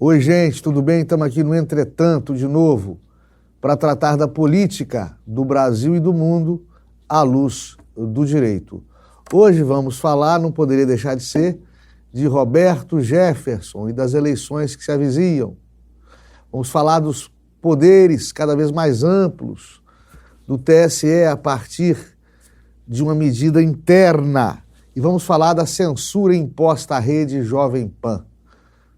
Oi, gente, tudo bem? Estamos aqui no Entretanto de novo para tratar da política do Brasil e do mundo à luz do direito. Hoje vamos falar, não poderia deixar de ser, de Roberto Jefferson e das eleições que se avizinham. Vamos falar dos poderes cada vez mais amplos do TSE a partir de uma medida interna. E vamos falar da censura imposta à rede Jovem Pan.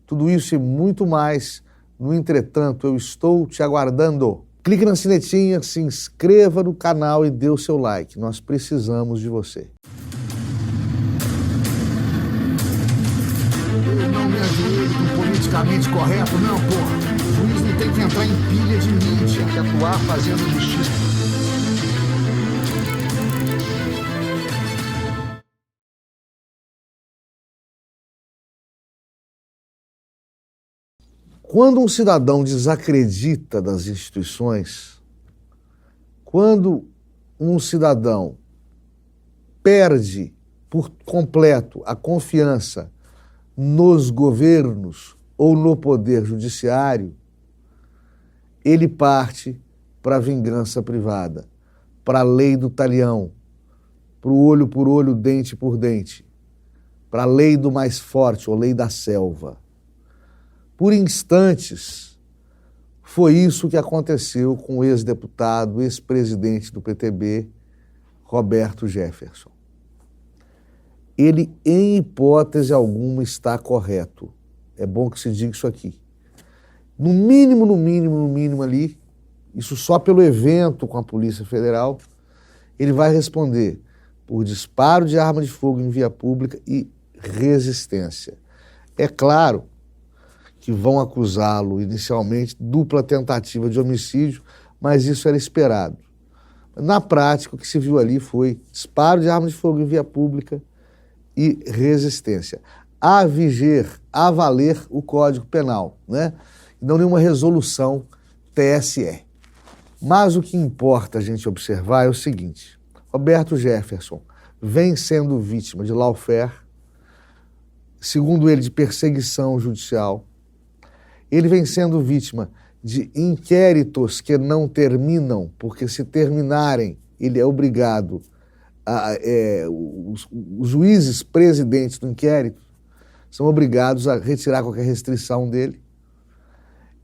Tudo isso e muito mais no Entretanto, eu estou te aguardando. Clique na sinetinha, se inscreva no canal e dê o seu like. Nós precisamos de você. Eu não me ajoelho com politicamente correto, não, porra. O juiz não tem que entrar em pilha de mídia, tem que atuar fazendo justiça. Quando um cidadão desacredita das instituições, quando um cidadão perde por completo a confiança nos governos ou no poder judiciário, ele parte para a vingança privada, para a lei do talião, para o olho por olho, dente por dente, para a lei do mais forte, ou lei da selva. Por instantes, foi isso que aconteceu com o ex-deputado, ex-presidente do PTB, Roberto Jefferson. Ele, em hipótese alguma, está correto. É bom que se diga isso aqui. No mínimo ali, isso só pelo evento com a Polícia Federal, ele vai responder por disparo de arma de fogo em via pública e resistência. É claro que vão acusá-lo inicialmente dupla tentativa de homicídio, mas isso era esperado. Na prática, o que se viu ali foi disparo de arma de fogo em via pública e resistência. A viger, a valer o Código Penal, né? E não nenhuma resolução TSE. Mas o que importa a gente observar é o seguinte: Roberto Jefferson vem sendo vítima de lawfare, segundo ele, de perseguição judicial. Ele vem sendo vítima de inquéritos que não terminam, porque se terminarem, ele é obrigado os juízes presidentes do inquérito são obrigados a retirar qualquer restrição dele.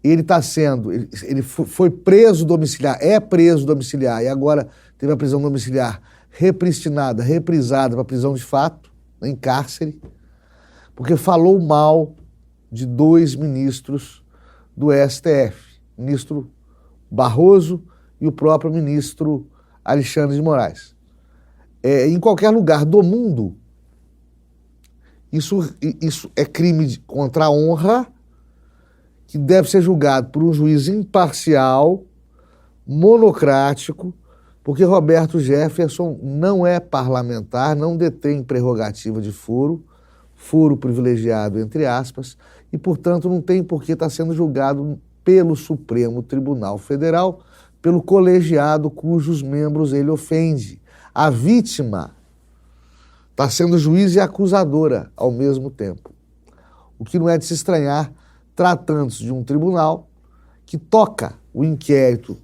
Ele foi preso domiciliar, é preso domiciliar, e agora teve a prisão domiciliar repristinada, reprisada para prisão de fato, em cárcere, porque falou mal de dois ministros do STF, ministro Barroso e o próprio ministro Alexandre de Moraes. Em qualquer lugar do mundo, isso é crime contra a honra, que deve ser julgado por um juiz imparcial, monocrático, porque Roberto Jefferson não é parlamentar, não detém prerrogativa de foro privilegiado, entre aspas, e, portanto, não tem por que estar sendo julgado pelo Supremo Tribunal Federal, pelo colegiado cujos membros ele ofende. A vítima está sendo juiz e acusadora ao mesmo tempo. O que não é de se estranhar, tratando-se de um tribunal que toca o inquérito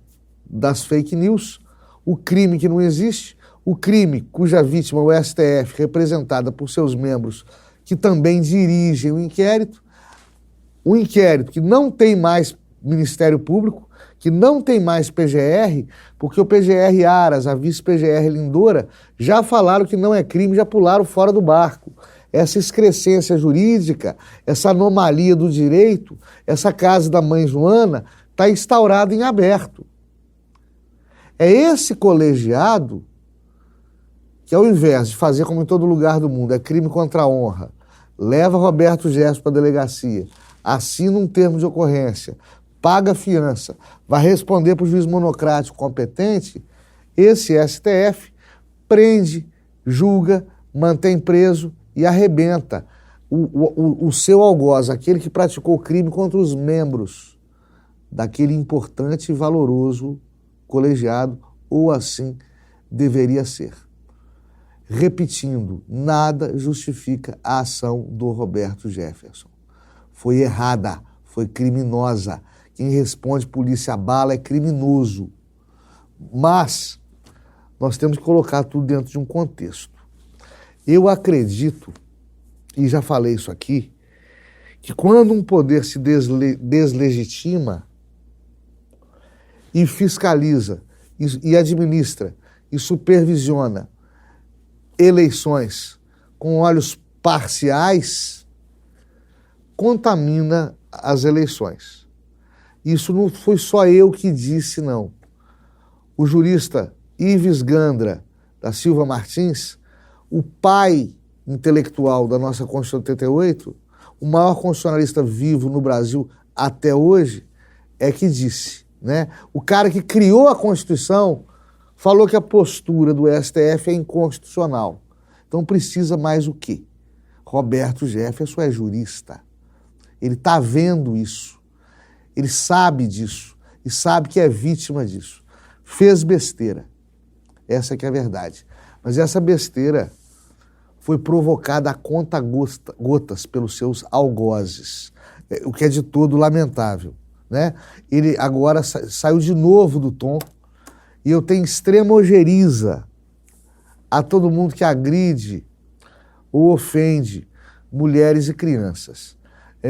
das fake news, o crime que não existe, o crime cuja vítima é o STF, representada por seus membros que também dirigem o inquérito que não tem mais Ministério Público, que não tem mais PGR, porque o PGR Aras, a vice-PGR Lindora, já falaram que não é crime, já pularam fora do barco. Essa excrescência jurídica, essa anomalia do direito, essa casa da mãe Joana, está instaurada em aberto. É esse colegiado que, ao invés de fazer como em todo lugar do mundo, é crime contra a honra, leva Roberto Jefferson para a delegacia, assina um termo de ocorrência, paga fiança, vai responder para o juiz monocrático competente, esse STF prende, julga, mantém preso e arrebenta o seu algoz, aquele que praticou o crime contra os membros daquele importante e valoroso colegiado, ou assim deveria ser. Repetindo, nada justifica a ação do Roberto Jefferson. Foi errada, foi criminosa. Quem responde polícia a bala é criminoso. Mas nós temos que colocar tudo dentro de um contexto. Eu acredito, e já falei isso aqui, que quando um poder se deslegitima e fiscaliza, e administra, e supervisiona eleições com olhos parciais, contamina as eleições. Isso não foi só eu que disse, não. O jurista Ives Gandra da Silva Martins, o pai intelectual da nossa Constituição de 88, o maior constitucionalista vivo no Brasil até hoje, é que disse, né? O cara que criou a Constituição falou que a postura do STF é inconstitucional. Então precisa mais o quê? Roberto Jefferson é jurista. Ele está vendo isso. Ele sabe disso. E sabe que é vítima disso. Fez besteira. Essa que é a verdade. Mas essa besteira foi provocada a conta-gotas pelos seus algozes, o que é de todo lamentável, né? Ele agora saiu de novo do tom e eu tenho extrema ojeriza a todo mundo que agride ou ofende mulheres e crianças.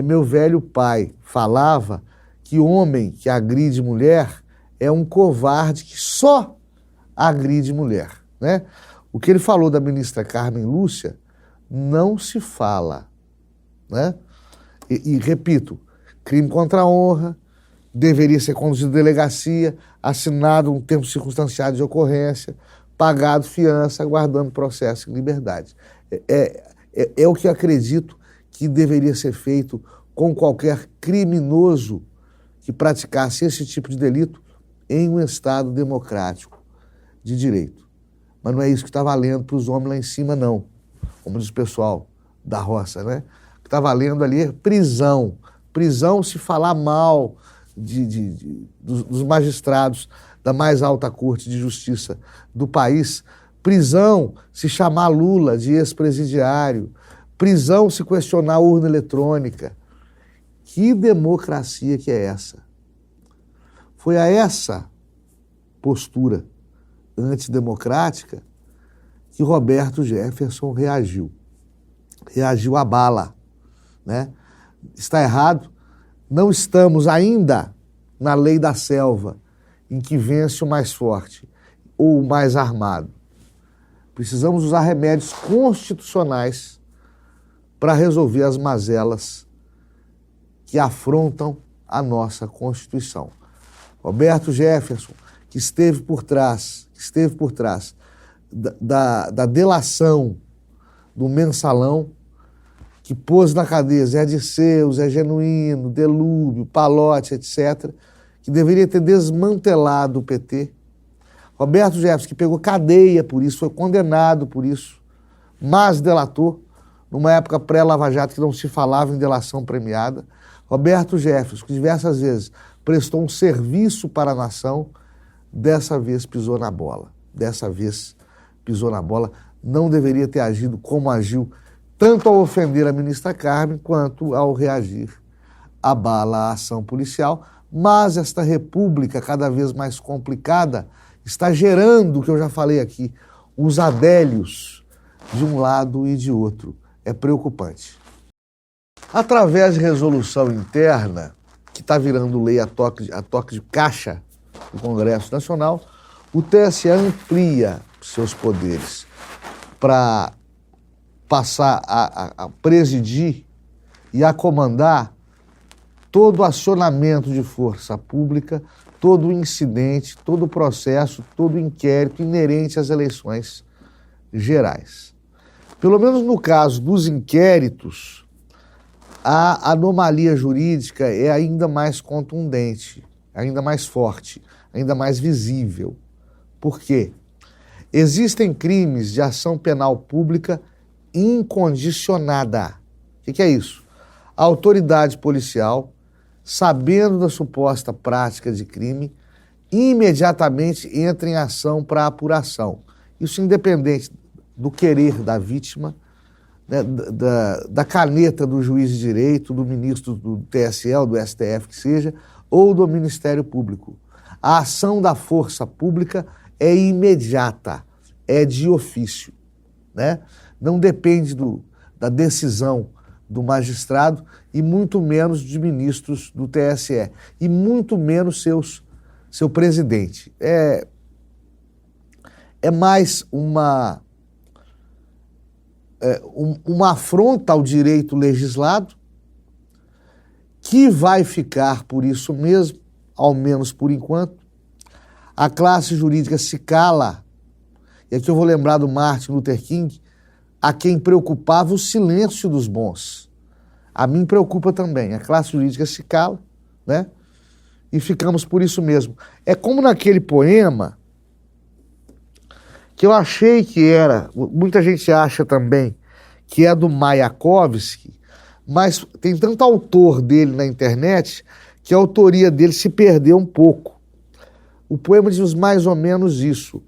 Meu velho pai falava que homem que agride mulher é um covarde que só agride mulher, né? O que ele falou da ministra Carmen Lúcia não se fala, né? E repito, crime contra a honra, deveria ser conduzido à delegacia, assinado um termo circunstanciado de ocorrência, pagado fiança, aguardando processo em liberdade. É o que eu acredito que deveria ser feito com qualquer criminoso que praticasse esse tipo de delito em um Estado democrático de direito. Mas não é isso que está valendo para os homens lá em cima, não. Como diz o pessoal da roça, né? O que está valendo ali é prisão. Prisão se falar mal dos magistrados da mais alta corte de justiça do país. Prisão se chamar Lula de ex-presidiário. Prisão se questionar a urna eletrônica. Que democracia que é essa? Foi a essa postura antidemocrática que Roberto Jefferson reagiu. Reagiu à bala, né? Está errado. Não estamos ainda na lei da selva, em que vence o mais forte ou o mais armado. Precisamos usar remédios constitucionais para resolver as mazelas que afrontam a nossa Constituição. Roberto Jefferson, que esteve por trás da delação do Mensalão, que pôs na cadeia Zé Dirceu, Zé Genuíno, Delúbio, Palotti, etc., que deveria ter desmantelado o PT. Roberto Jefferson, que pegou cadeia por isso, foi condenado por isso, mas delatou, numa época pré-Lava Jato que não se falava em delação premiada. Roberto Jefferson, que diversas vezes prestou um serviço para a nação, dessa vez pisou na bola. Dessa vez pisou na bola, não deveria ter agido como agiu, tanto ao ofender a ministra Carmen, quanto ao reagir à bala à ação policial. Mas esta república cada vez mais complicada está gerando, o que eu já falei aqui, os adélios de um lado e de outro. É preocupante. Através de resolução interna, que está virando lei a toque de caixa do Congresso Nacional, o TSE amplia seus poderes para passar a presidir e a comandar todo o acionamento de força pública, todo o incidente, todo o processo, todo o inquérito inerente às eleições gerais. Pelo menos no caso dos inquéritos, a anomalia jurídica é ainda mais contundente, ainda mais forte, ainda mais visível. Por quê? Existem crimes de ação penal pública incondicionada. O que é isso? A autoridade policial, sabendo da suposta prática de crime, imediatamente entra em ação para apuração. Isso independente do querer da vítima, né, da caneta do juiz de direito, do ministro do TSE, ou do STF que seja, ou do Ministério Público. A ação da força pública é imediata, é de ofício, né? Não depende da decisão do magistrado e muito menos de ministros do TSE e muito menos seu presidente. É mais uma afronta ao direito legislado que vai ficar por isso mesmo, ao menos por enquanto. A classe jurídica se cala, e aqui eu vou lembrar do Martin Luther King, a quem preocupava o silêncio dos bons. A mim preocupa também. A classe jurídica se cala, né? E ficamos por isso mesmo. É como naquele poema que eu achei que era, muita gente acha também, que é do Mayakovsky, mas tem tanto autor dele na internet que a autoria dele se perdeu um pouco. O poema diz mais ou menos isso.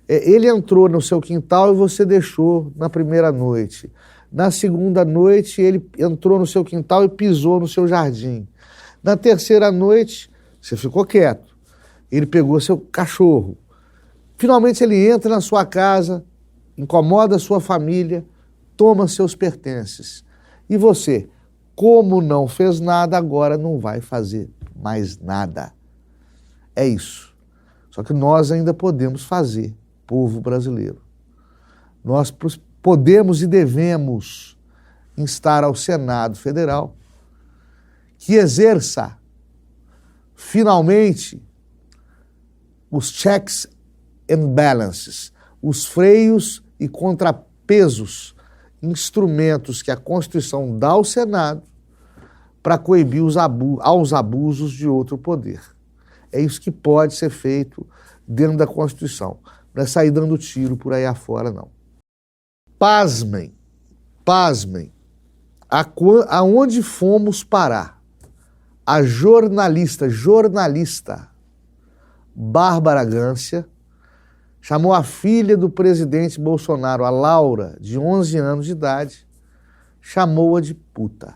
Ele entrou no seu quintal e você deixou na primeira noite. Na segunda noite, ele entrou no seu quintal e pisou no seu jardim. Na terceira noite, você ficou quieto. Ele pegou seu cachorro. Finalmente, ele entra na sua casa, incomoda a sua família, toma seus pertences. E você, como não fez nada, agora não vai fazer mais nada. É isso. Só que nós ainda podemos fazer, povo brasileiro. Nós podemos e devemos instar ao Senado Federal que exerça, finalmente, os checks and balances, os freios e contrapesos, instrumentos que a Constituição dá ao Senado para coibir aos abusos de outro poder. É isso que pode ser feito dentro da Constituição. Não é sair dando tiro por aí afora, não. Pasmem, aonde fomos parar? A jornalista Bárbara Gância chamou a filha do presidente Bolsonaro, a Laura, de 11 anos de idade, chamou-a de puta.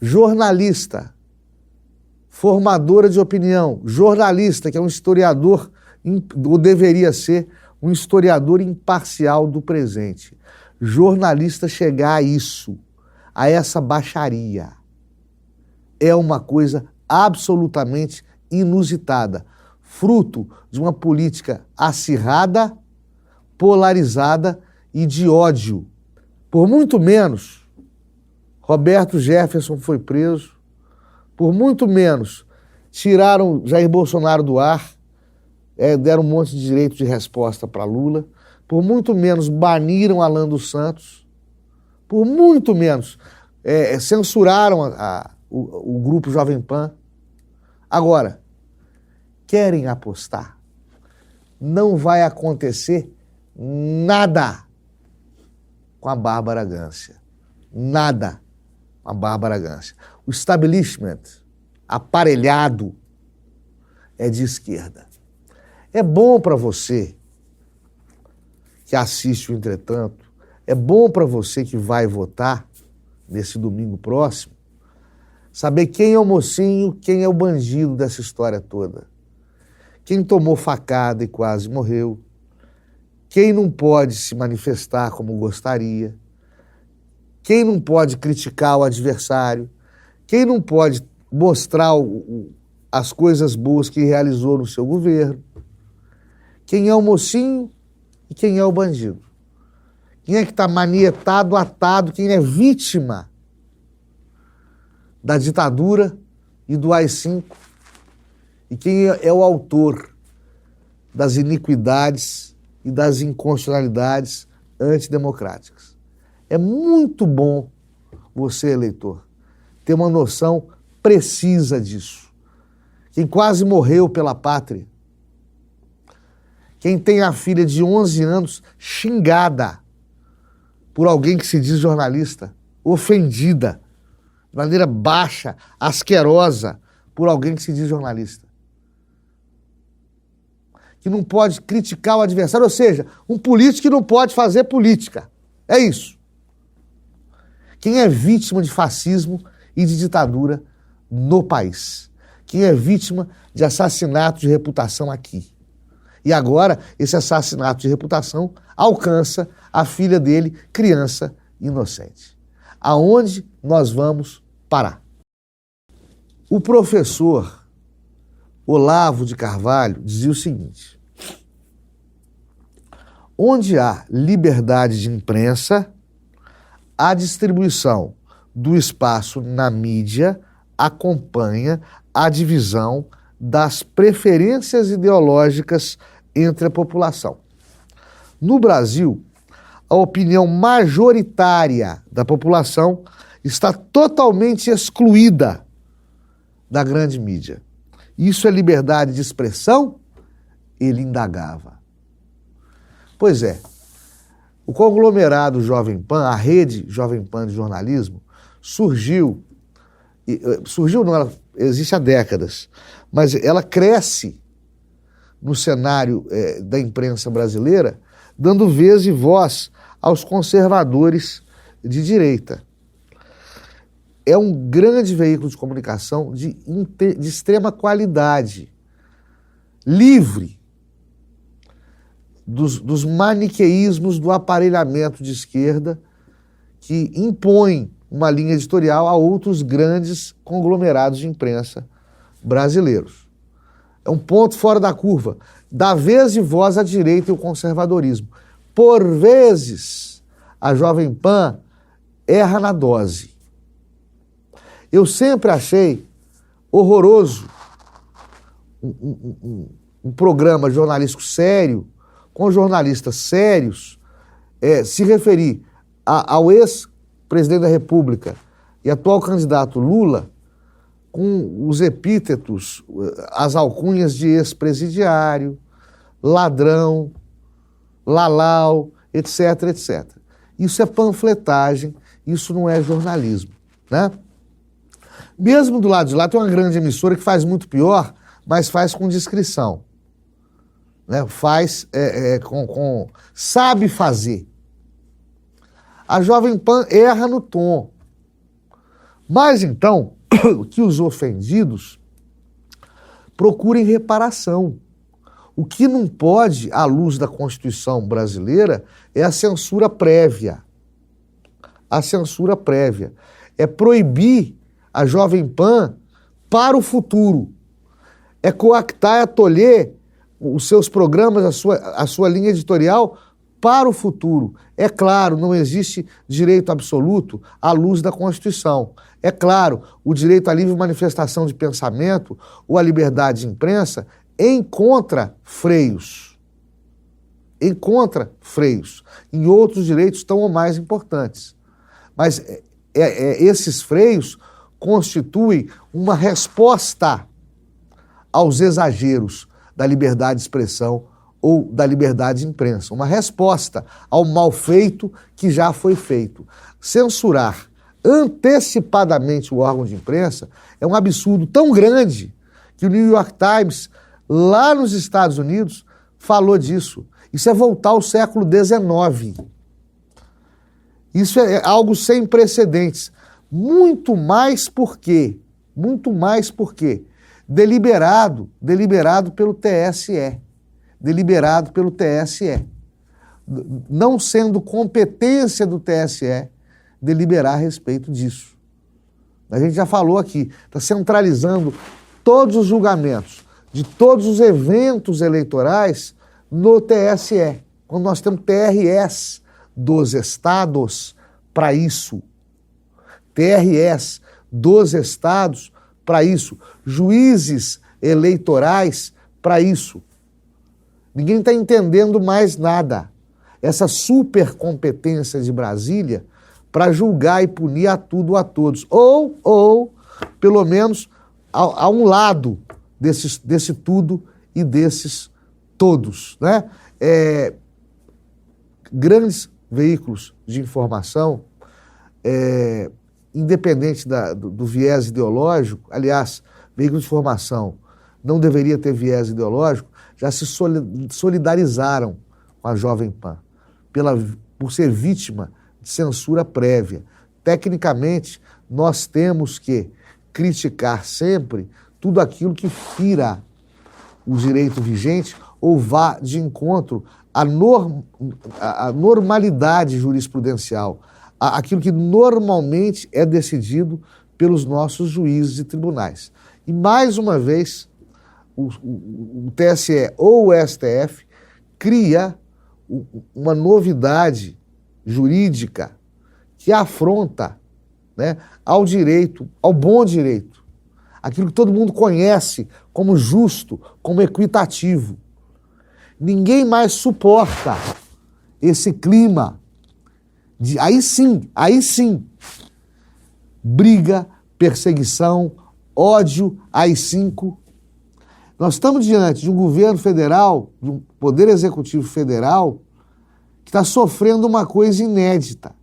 Jornalista, formadora de opinião, jornalista, que é um historiador, ou deveria ser, um historiador imparcial do presente. Jornalista chegar a isso, a essa baixaria, é uma coisa absolutamente inusitada, fruto de uma política acirrada, polarizada e de ódio. Por muito menos, Roberto Jefferson foi preso, por muito menos, tiraram Jair Bolsonaro do ar, deram um monte de direito de resposta para Lula, por muito menos baniram Alan dos Santos, por muito menos censuraram o grupo Jovem Pan. Agora, querem apostar? Não vai acontecer nada com a Bárbara Gância. Nada com a Bárbara Gância. O establishment aparelhado é de esquerda. É bom para você que assiste o Entretanto, é bom para você que vai votar nesse domingo próximo, saber quem é o mocinho, quem é o bandido dessa história toda. Quem tomou facada e quase morreu, quem não pode se manifestar como gostaria, quem não pode criticar o adversário, quem não pode mostrar as coisas boas que realizou no seu governo, quem é o mocinho e quem é o bandido. Quem é que está manietado, atado, quem é vítima da ditadura e do AI-5 e quem é o autor das iniquidades e das inconstitucionalidades antidemocráticas. É muito bom você, eleitor, ter uma noção precisa disso. Quem quase morreu pela pátria, quem tem a filha de 11 anos xingada por alguém que se diz jornalista, ofendida, de maneira baixa, asquerosa, por alguém que se diz jornalista. que não pode criticar o adversário, ou seja, um político que não pode fazer política. É isso. Quem é vítima de fascismo e de ditadura no país? Quem é vítima de assassinato de reputação aqui? E agora, esse assassinato de reputação alcança a filha dele, criança inocente. Aonde nós vamos parar? O professor Olavo de Carvalho dizia o seguinte: onde há liberdade de imprensa, a distribuição do espaço na mídia acompanha a divisão das preferências ideológicas entre a população. No Brasil, a opinião majoritária da população está totalmente excluída da grande mídia. Isso é liberdade de expressão? Ele indagava. Pois é, o conglomerado Jovem Pan, a rede Jovem Pan de jornalismo, surgiu não, ela existe há décadas, mas ela cresce no cenário da imprensa brasileira, dando vez e voz aos conservadores de direita. É um grande veículo de comunicação de extrema qualidade, livre dos maniqueísmos do aparelhamento de esquerda que impõe uma linha editorial a outros grandes conglomerados de imprensa brasileiros. É um ponto fora da curva. Dá vez e voz à direita e ao conservadorismo. Por vezes, a Jovem Pan erra na dose. Eu sempre achei horroroso um programa jornalístico sério, com jornalistas sérios, se referir ao ex-presidente da República e atual candidato Lula com os epítetos, as alcunhas de ex-presidiário, ladrão, lalau, etc, etc. Isso é panfletagem, isso não é jornalismo, né? Mesmo do lado de lá tem uma grande emissora que faz muito pior, mas faz com discrição, né? Faz sabe fazer. A Jovem Pan erra no tom. Mas então, que os ofendidos procurem reparação. O que não pode, à luz da Constituição brasileira, é a censura prévia. A censura prévia. É proibir a Jovem Pan para o futuro. É coactar, é tolher os seus programas, a sua linha editorial para o futuro. É claro, não existe direito absoluto à luz da Constituição. É claro, o direito à livre manifestação de pensamento ou à liberdade de imprensa encontra freios. Encontra freios em outros direitos tão ou mais importantes. Mas esses freios constituem uma resposta aos exageros da liberdade de expressão ou da liberdade de imprensa. Uma resposta ao mal feito que já foi feito. Censurar antecipadamente o órgão de imprensa é um absurdo tão grande que o New York Times, lá nos Estados Unidos, falou disso. Isso é voltar ao século XIX. Isso é algo sem precedentes. Muito mais porque deliberado pelo TSE. Deliberado pelo TSE. Não sendo competência do TSE deliberar a respeito disso. A gente já falou aqui, está centralizando todos os julgamentos de todos os eventos eleitorais no TSE, quando nós temos TREs dos estados para isso. TREs dos estados para isso. Juízes eleitorais para isso. Ninguém está entendendo mais nada. Essa supercompetência de Brasília para julgar e punir a tudo a todos. Ou pelo menos, a um lado desse tudo e desses todos, né? Grandes veículos de informação, independente do viés ideológico, aliás, veículo de informação não deveria ter viés ideológico, já se solidarizaram com a Jovem Pan por ser vítima de censura prévia. Tecnicamente, nós temos que criticar sempre tudo aquilo que fira o direito vigente ou vá de encontro à normalidade jurisprudencial, aquilo que normalmente é decidido pelos nossos juízes e tribunais. E, mais uma vez, o TSE ou o STF cria uma novidade jurídica que afronta, né, ao direito, ao bom direito, aquilo que todo mundo conhece como justo, como equitativo. Ninguém mais suporta esse clima de, aí sim, briga, perseguição, ódio, AI-5. Nós estamos diante de um governo federal, de um poder executivo federal, que está sofrendo uma coisa inédita,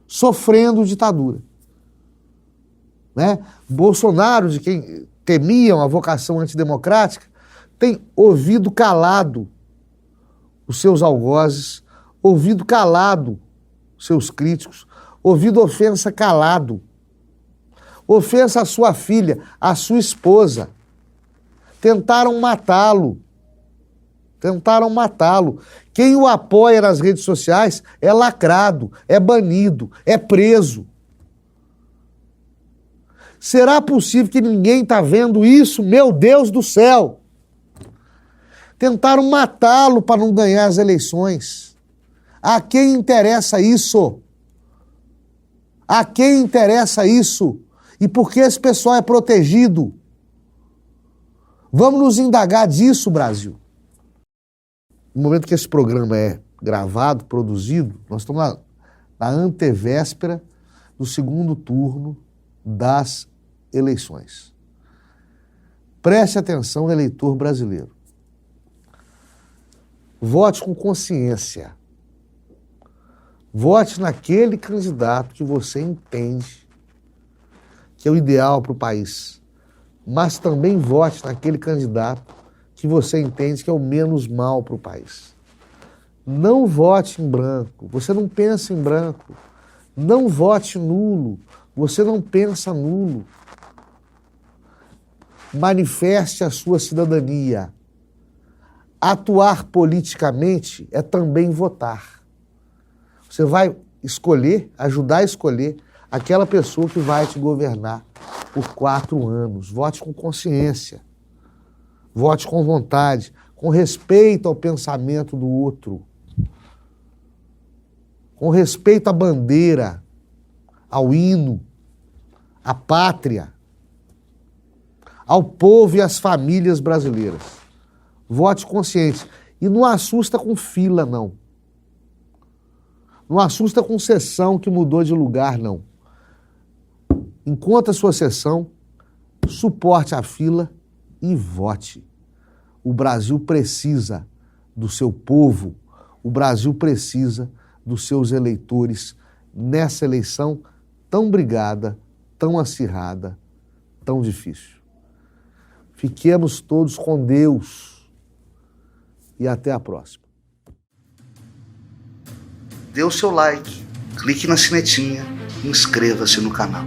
sofrendo ditadura. Né? Bolsonaro, de quem temiam a vocação antidemocrática, tem ouvido calado os seus algozes, ouvido calado os seus críticos, ouvido ofensa calado, ofensa à sua filha, à sua esposa. Tentaram matá-lo. Quem o apoia nas redes sociais é lacrado, é banido, é preso. Será possível que ninguém está vendo isso? Meu Deus do céu! Tentaram matá-lo para não ganhar as eleições. A quem interessa isso? A quem interessa isso? E por que esse pessoal é protegido? Vamos nos indagar disso, Brasil. No momento que esse programa é gravado, produzido, nós estamos na antevéspera do segundo turno das eleições. Preste atenção, eleitor brasileiro. Vote com consciência. Vote naquele candidato que você entende que é o ideal para o país. Mas também vote naquele candidato que você entende que é o menos mal para o país. Não vote em branco. Você não pensa em branco. Não vote nulo. Você não pensa nulo. Manifeste a sua cidadania. Atuar politicamente é também votar. Você vai escolher, ajudar a escolher aquela pessoa que vai te governar por 4 anos. Vote com consciência. Vote com vontade, com respeito ao pensamento do outro. Com respeito à bandeira, ao hino, à pátria, ao povo e às famílias brasileiras. Vote consciente. E não assusta com fila, não. Não assusta com sessão que mudou de lugar, não. Encontre a sua sessão, suporte a fila e vote. O Brasil precisa do seu povo, o Brasil precisa dos seus eleitores nessa eleição tão brigada, tão acirrada, tão difícil. Fiquemos todos com Deus e até a próxima. Dê o seu like, clique na sinetinha e inscreva-se no canal.